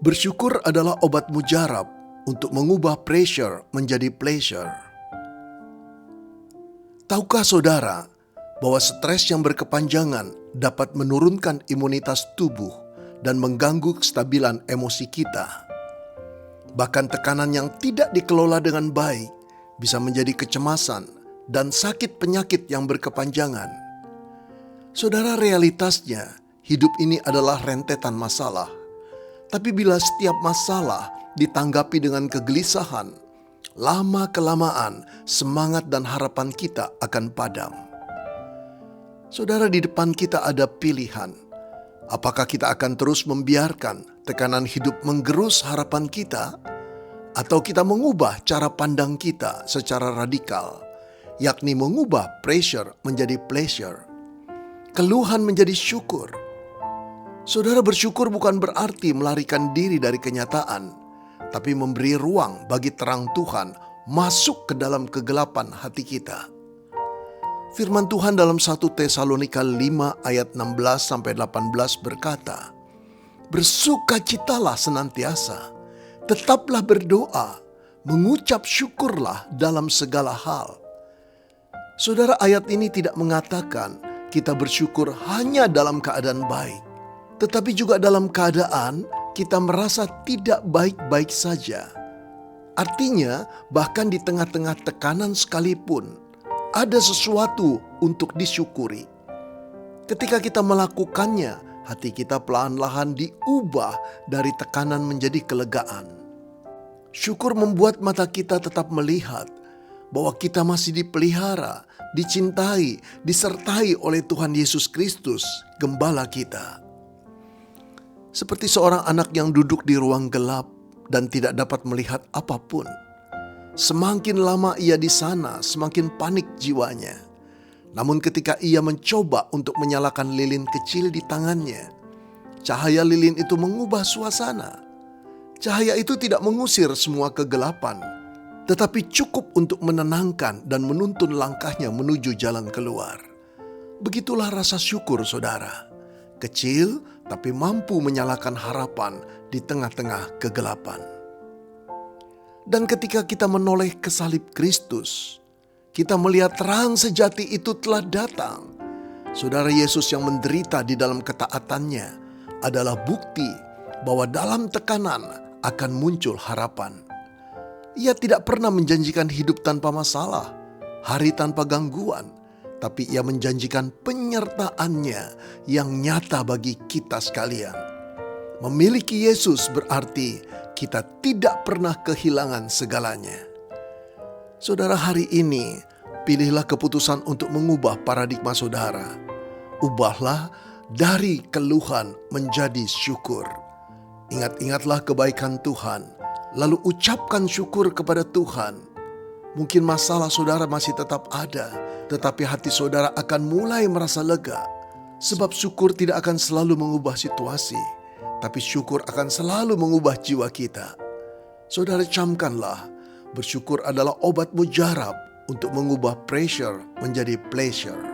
Bersyukur adalah obat mujarab untuk mengubah pressure menjadi pleasure. Tahukah saudara bahwa stres yang berkepanjangan dapat menurunkan imunitas tubuh dan mengganggu kestabilan emosi kita? Bahkan tekanan yang tidak dikelola dengan baik bisa menjadi kecemasan dan sakit penyakit yang berkepanjangan. Saudara, realitasnya hidup ini adalah rentetan masalah. Tapi bila setiap masalah ditanggapi dengan kegelisahan, lama-kelamaan semangat dan harapan kita akan padam. Saudara, di depan kita ada pilihan. Apakah kita akan terus membiarkan tekanan hidup menggerus harapan kita? Atau kita mengubah cara pandang kita secara radikal, yakni mengubah pressure menjadi pleasure, keluhan menjadi syukur. Saudara, bersyukur bukan berarti melarikan diri dari kenyataan, tapi memberi ruang bagi terang Tuhan masuk ke dalam kegelapan hati kita. Firman Tuhan dalam 1 Tesalonika 5 ayat 16-18 berkata, "Bersukacitalah senantiasa, tetaplah berdoa, mengucap syukurlah dalam segala hal." Saudara, ayat ini tidak mengatakan kita bersyukur hanya dalam keadaan baik, tetapi juga dalam keadaan kita merasa tidak baik-baik saja. Artinya, bahkan di tengah-tengah tekanan sekalipun, ada sesuatu untuk disyukuri. Ketika kita melakukannya, hati kita pelan-pelan diubah dari tekanan menjadi kelegaan. Syukur membuat mata kita tetap melihat bahwa kita masih dipelihara, dicintai, disertai oleh Tuhan Yesus Kristus, Gembala kita. Seperti seorang anak yang duduk di ruang gelap dan tidak dapat melihat apapun. Semakin lama ia di sana, semakin panik jiwanya. Namun ketika ia mencoba untuk menyalakan lilin kecil di tangannya, cahaya lilin itu mengubah suasana. Cahaya itu tidak mengusir semua kegelapan, tetapi cukup untuk menenangkan dan menuntun langkahnya menuju jalan keluar. Begitulah rasa syukur, saudara. Kecil tapi mampu menyalakan harapan di tengah-tengah kegelapan. Dan ketika kita menoleh ke salib Kristus, kita melihat terang sejati itu telah datang. Saudara, Yesus yang menderita di dalam ketaatannya adalah bukti bahwa dalam tekanan akan muncul harapan. Ia tidak pernah menjanjikan hidup tanpa masalah, hari tanpa gangguan, tapi ia menjanjikan penyertaannya yang nyata bagi kita sekalian. Memiliki Yesus berarti kita tidak pernah kehilangan segalanya. Saudara, hari ini pilihlah keputusan untuk mengubah paradigma saudara. Ubahlah dari keluhan menjadi syukur. Ingat-ingatlah kebaikan Tuhan, lalu ucapkan syukur kepada Tuhan. Mungkin masalah saudara masih tetap ada, tetapi hati saudara akan mulai merasa lega. Sebab syukur tidak akan selalu mengubah situasi, tapi syukur akan selalu mengubah jiwa kita. Saudara, camkanlah, bersyukur adalah obat mujarab untuk mengubah pressure menjadi pleasure.